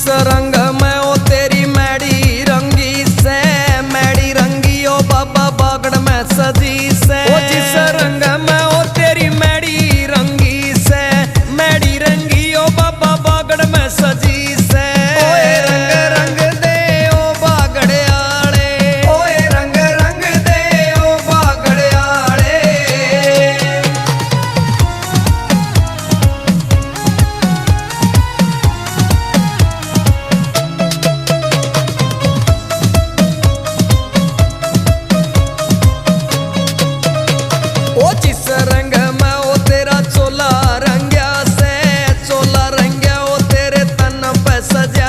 जिस रंग में ओ तेरी मैडी रंगी से, मैडी रंगी ओ बाबा बागड़ में सजी से। ओ जिस रंग में ओ तेरी मैडी रंगी से, मैडी रंगी ओ बाबा बागड़ में सजी से। ओए रंग रंग दे ओ बागड़ आले, ओए रंग रंग दे ओ बागड़ आले। ओ जिस रंग में ओ तेरा चोला रंग्या से, चोला रंग्या ओ तेरे तन पे सजा